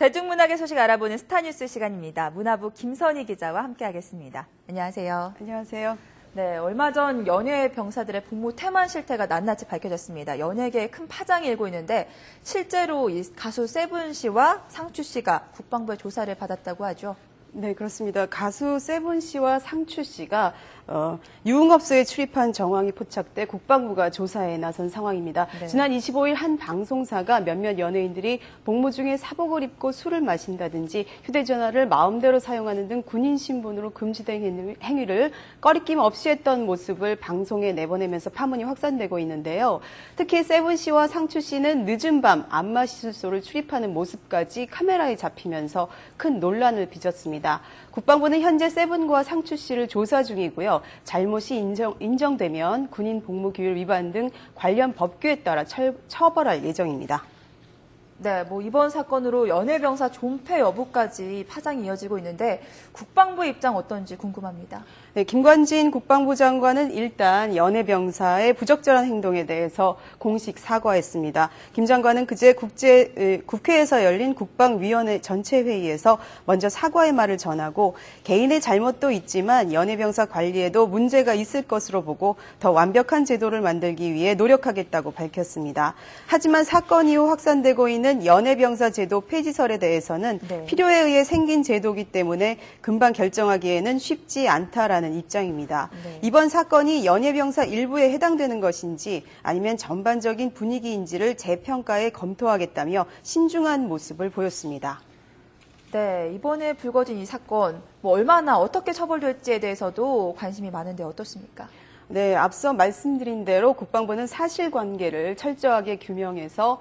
대중문학의 소식 알아보는 스타뉴스 시간입니다. 문화부 김선희 기자와 함께하겠습니다. 안녕하세요. 안녕하세요. 네, 얼마 전 연예 병사들의 복무 태만 실태가 낱낱이 밝혀졌습니다. 연예계에 큰 파장이 일고 있는데 실제로 이 가수 세븐 씨와 상추 씨가 국방부의 조사를 받았다고 하죠. 네, 그렇습니다. 가수 세븐 씨와 상추 씨가 유흥업소에 출입한 정황이 포착돼 국방부가 조사에 나선 상황입니다. 네. 지난 25일 한 방송사가 몇몇 연예인들이 복무 중에 사복을 입고 술을 마신다든지 휴대전화를 마음대로 사용하는 등 군인 신분으로 금지된 행위를 꺼리낌 없이 했던 모습을 방송에 내보내면서 파문이 확산되고 있는데요. 특히 세븐 씨와 상추 씨는 늦은 밤 안마시술소를 출입하는 모습까지 카메라에 잡히면서 큰 논란을 빚었습니다. 국방부는 현재 세븐과 상추 씨를 조사 중이고요. 잘못이 인정되면 군인 복무규율 위반 등 관련 법규에 따라 처벌할 예정입니다. 네, 이번 사건으로 연예병사 존폐 여부까지 파장이 이어지고 있는데 국방부 입장 어떤지 궁금합니다. 네, 김관진 국방부 장관은 일단 연예병사의 부적절한 행동에 대해서 공식 사과했습니다. 김 장관은 그제 국회에서 열린 국방위원회 전체 회의에서 먼저 사과의 말을 전하고 개인의 잘못도 있지만 연예병사 관리에도 문제가 있을 것으로 보고 더 완벽한 제도를 만들기 위해 노력하겠다고 밝혔습니다. 하지만 사건 이후 확산되고 있는 연예병사 제도 폐지설에 대해서는 필요에 의해 생긴 제도이기 때문에 금방 결정하기에는 쉽지 않다라는 입장입니다. 이번 사건이 연예병사 일부에 해당되는 것인지 아니면 전반적인 분위기인지를 재평가해 검토하겠다며 신중한 모습을 보였습니다. 네, 이번에 불거진 이 사건 얼마나 어떻게 처벌될지에 대해서도 관심이 많은데 어떻습니까? 네, 앞서 말씀드린 대로 국방부는 사실관계를 철저하게 규명해서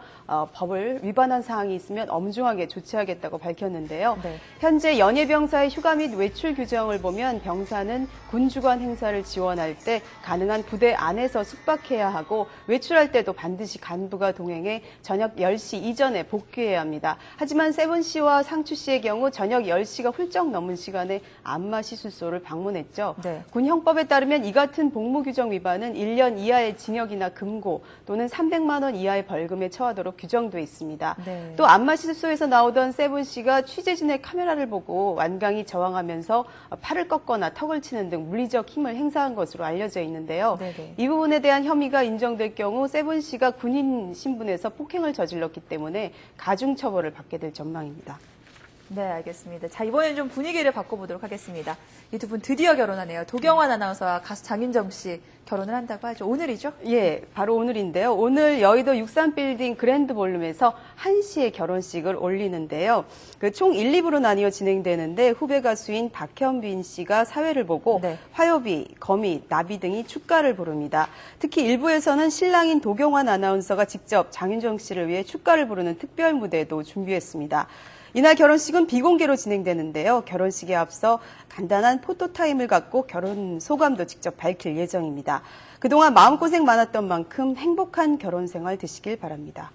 법을 위반한 사항이 있으면 엄중하게 조치하겠다고 밝혔는데요. 현재 연예병사의 휴가 및 외출 규정을 보면 병사는 군주관 행사를 지원할 때 가능한 부대 안에서 숙박해야 하고 외출할 때도 반드시 간부가 동행해 저녁 10시 이전에 복귀해야 합니다. 하지만 세븐 씨와 상추 씨의 경우 저녁 10시가 훌쩍 넘은 시간에 안마시술소를 방문했죠. 군 형법에 따르면 이 같은 복무 규정 위반은 1년 이하의 징역이나 금고 또는 300만 원 이하의 벌금에 처하도록 규정돼 있습니다. 또 안마시술소에서 나오던 세븐 씨가 취재진의 카메라를 보고 완강히 저항하면서 팔을 꺾거나 턱을 치는 등 물리적 힘을 행사한 것으로 알려져 있는데요. 이 부분에 대한 혐의가 인정될 경우 세븐 씨가 군인 신분에서 폭행을 저질렀기 때문에 가중처벌을 받게 될 전망입니다. 네, 알겠습니다. 자, 이번엔 좀 분위기를 바꿔보도록 하겠습니다. 이 두 분 드디어 결혼하네요. 도경환 아나운서와 가수 장윤정 씨 결혼을 한다고 하죠. 오늘이죠? 예, 바로 오늘인데요. 오늘 여의도 63빌딩 그랜드 볼룸에서 1시에 결혼식을 올리는데요. 총 1, 2부로 나뉘어 진행되는데 후배 가수인 박현빈 씨가 사회를 보고 화요비, 거미, 나비 등이 축가를 부릅니다. 특히 1부에서는 신랑인 도경환 아나운서가 직접 장윤정 씨를 위해 축가를 부르는 특별 무대도 준비했습니다. 이날 결혼식은 비공개로 진행되는데요. 결혼식에 앞서 간단한 포토타임을 갖고 결혼 소감도 직접 밝힐 예정입니다. 그동안 마음고생 많았던 만큼 행복한 결혼 생활 되시길 바랍니다.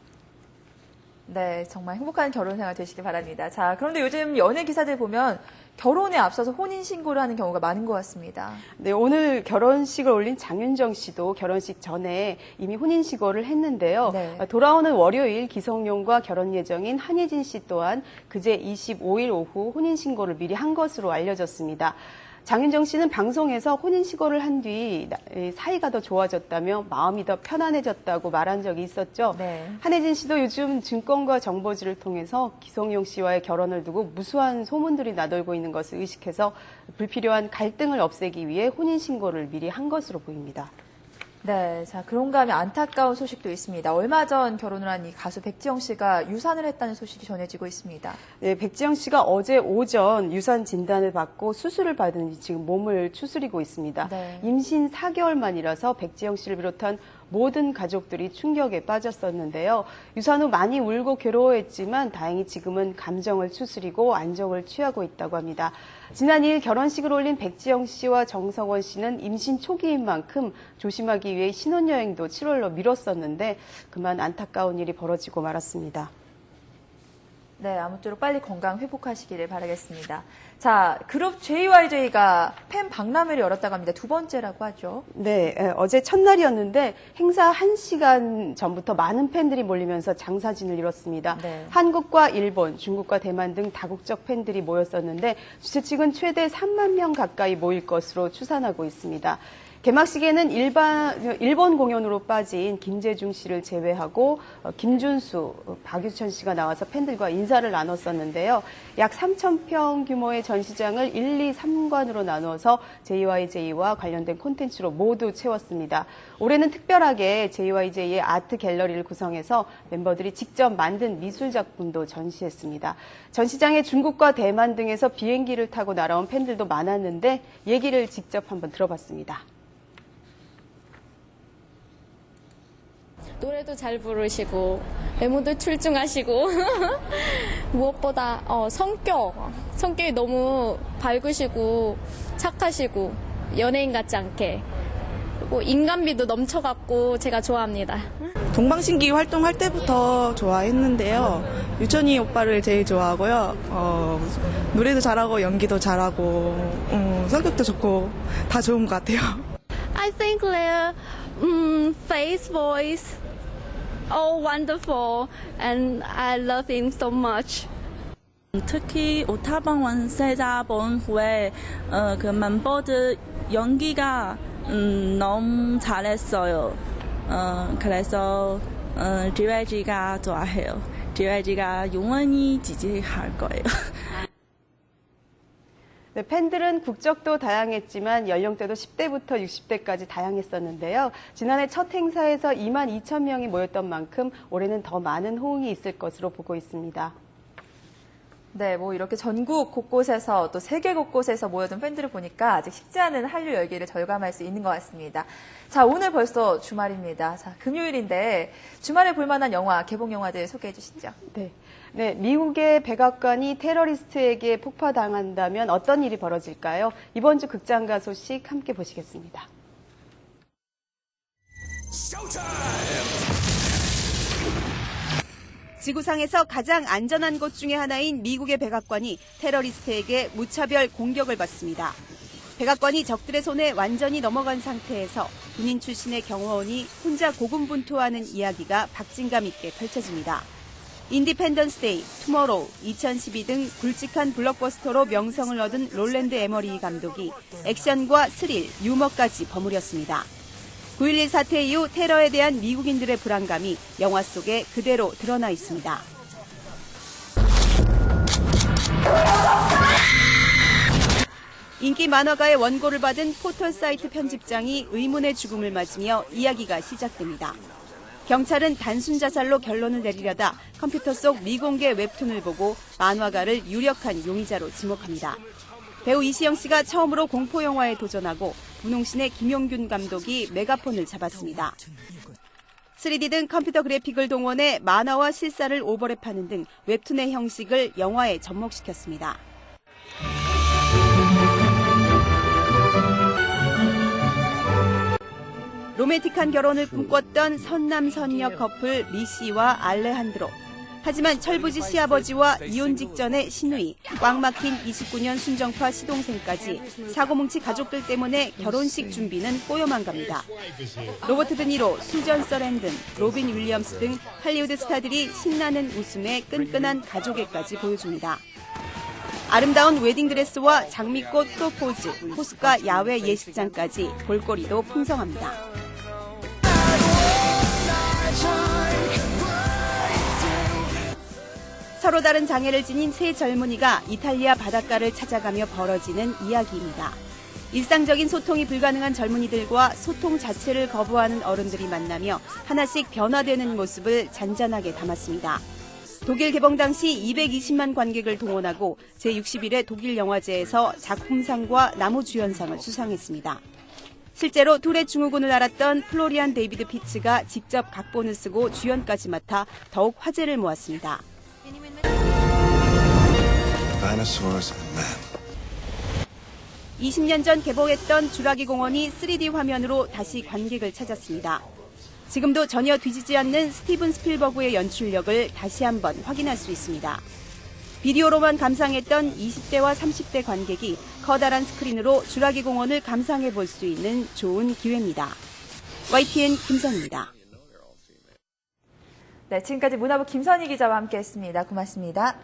네, 정말 행복한 결혼 생활 되시길 바랍니다. 자, 그런데 요즘 연예 기사들 보면 결혼에 앞서서 혼인신고를 하는 경우가 많은 것 같습니다. 네, 오늘 결혼식을 올린 장윤정 씨도 결혼식 전에 이미 혼인신고를 했는데요. 돌아오는 월요일 기성용과 결혼 예정인 한예진 씨 또한 그제 25일 오후 혼인신고를 미리 한 것으로 알려졌습니다. 장윤정 씨는 방송에서 혼인신고를 한 뒤 사이가 더 좋아졌다며 마음이 더 편안해졌다고 말한 적이 있었죠. 한혜진 씨도 요즘 증권과 정보지를 통해서 기성용 씨와의 결혼을 두고 무수한 소문들이 나돌고 있는 것을 의식해서 불필요한 갈등을 없애기 위해 혼인신고를 미리 한 것으로 보입니다. 네, 자, 그런가 하면 안타까운 소식도 있습니다. 얼마 전 결혼을 한 이 가수 백지영 씨가 유산을 했다는 소식이 전해지고 있습니다. 네, 백지영 씨가 어제 오전 유산 진단을 받고 수술을 받은 뒤 지금 몸을 추스리고 있습니다. 임신 4개월 만이라서 백지영 씨를 비롯한 모든 가족들이 충격에 빠졌었는데요. 유산 후 많이 울고 괴로워했지만 다행히 지금은 감정을 추스리고 안정을 취하고 있다고 합니다. 지난 2일 결혼식을 올린 백지영 씨와 정성원 씨는 임신 초기인 만큼 조심하기 위해 신혼여행도 7월로 미뤘었는데 그만 안타까운 일이 벌어지고 말았습니다. 네, 아무쪼록 빨리 건강 회복하시기를 바라겠습니다. 자, 그룹 JYJ가 팬 박람회를 열었다고 합니다. 두 번째라고 하죠. 네, 어제 첫날이었는데 행사 1시간 전부터 많은 팬들이 몰리면서 장사진을 이뤘습니다. 네. 한국과 일본, 중국과 대만 등 다국적 팬들이 모였었는데 주최 측은 최대 3만 명 가까이 모일 것으로 추산하고 있습니다. 개막식에는 일본 공연으로 빠진 김재중 씨를 제외하고 김준수, 박유천 씨가 나와서 팬들과 인사를 나눴었는데요. 약 3,000평 규모의 전시장을 1, 2, 3관으로 나누어서 JYJ와 관련된 콘텐츠로 모두 채웠습니다. 올해는 특별하게 JYJ의 아트 갤러리를 구성해서 멤버들이 직접 만든 미술 작품도 전시했습니다. 전시장에 중국과 대만 등에서 비행기를 타고 날아온 팬들도 많았는데 얘기를 직접 한번 들어봤습니다. 노래도 잘 부르시고 외모도 출중하시고 무엇보다 성격이 너무 밝으시고 착하시고 연예인 같지 않게 그리고 인간미도 넘쳐갖고 제가 좋아합니다. 동방신기 활동할 때부터 좋아했는데요. 유천이 오빠를 제일 좋아하고요. 노래도 잘하고 연기도 잘하고 성격도 좋고 다 좋은 것 같아요. I think their face, voice, all wonderful, and I love him so much. 특히 오타방 원세자본 후에 그 멤버들 연기가 너무 잘했어요. 그래서 JYJ가 좋아해요. JYJ가 영원히 지지할 거예요. 네, 팬들은 국적도 다양했지만 연령대도 10대부터 60대까지 다양했었는데요. 지난해 첫 행사에서 22,000명이 모였던 만큼 올해는 더 많은 호응이 있을 것으로 보고 있습니다. 네, 뭐 이렇게 전국 곳곳에서 또 세계 곳곳에서 모여든 팬들을 보니까 아직 식지 않은 한류 열기를 절감할 수 있는 것 같습니다. 자, 오늘 벌써 주말입니다. 자, 금요일인데 주말에 볼만한 영화, 개봉 영화들 소개해 주시죠. 네, 미국의 백악관이 테러리스트에게 폭파당한다면 어떤 일이 벌어질까요? 이번 주 극장가 소식 함께 보시겠습니다. 지구상에서 가장 안전한 곳 중에 하나인 미국의 백악관이 테러리스트에게 무차별 공격을 받습니다. 백악관이 적들의 손에 완전히 넘어간 상태에서 군인 출신의 경호원이 혼자 고군분투하는 이야기가 박진감 있게 펼쳐집니다. 인디펜던스 데이, 투모로우, 2012 등 굵직한 블록버스터로 명성을 얻은 롤랜드 에머리 감독이 액션과 스릴, 유머까지 버무렸습니다. 9.11 사태 이후 테러에 대한 미국인들의 불안감이 영화 속에 그대로 드러나 있습니다. 인기 만화가의 원고를 받은 포털 사이트 편집장이 의문의 죽음을 맞으며 이야기가 시작됩니다. 경찰은 단순 자살로 결론을 내리려다 컴퓨터 속 미공개 웹툰을 보고 만화가를 유력한 용의자로 지목합니다. 배우 이시영 씨가 처음으로 공포영화에 도전하고 분홍신의 김용균 감독이 메가폰을 잡았습니다. 3D 등 컴퓨터 그래픽을 동원해 만화와 실사를 오버랩하는 등 웹툰의 형식을 영화에 접목시켰습니다. 로맨틱한 결혼을 꿈꿨던 선남선녀 커플 리씨와 알레한드로. 하지만 철부지 시아버지와 이혼 직전의 신우이, 꽉 막힌 29년 순정파 시동생까지 사고뭉치 가족들 때문에 결혼식 준비는 꼬여만 갑니다. 로버트 드니로, 수전 서랜든, 로빈 윌리엄스 등 할리우드 스타들이 신나는 웃음에 끈끈한 가족애까지 보여줍니다. 아름다운 웨딩드레스와 장미꽃 프로포즈, 호숫가 야외 예식장까지 볼거리도 풍성합니다. 서로 다른 장애를 지닌 세 젊은이가 이탈리아 바닷가를 찾아가며 벌어지는 이야기입니다. 일상적인 소통이 불가능한 젊은이들과 소통 자체를 거부하는 어른들이 만나며 하나씩 변화되는 모습을 잔잔하게 담았습니다. 독일 개봉 당시 220만 관객을 동원하고 제61회 독일 영화제에서 작품상과 나무주연상을 수상했습니다. 실제로 투렛 증후군을 앓았던 플로리안 데이비드 피츠가 직접 각본을 쓰고 주연까지 맡아 더욱 화제를 모았습니다. 20년 전 개봉했던 주라기 공원이 3D 화면으로 다시 관객을 찾았습니다. 지금도 전혀 뒤지지 않는 스티븐 스필버그의 연출력을 다시 한번 확인할 수 있습니다. 비디오로만 감상했던 20대와 30대 관객이 커다란 스크린으로 주라기 공원을 감상해 볼 수 있는 좋은 기회입니다. YTN 김선희입니다. 네, 지금까지 문화부 김선희 기자와 함께했습니다. 고맙습니다.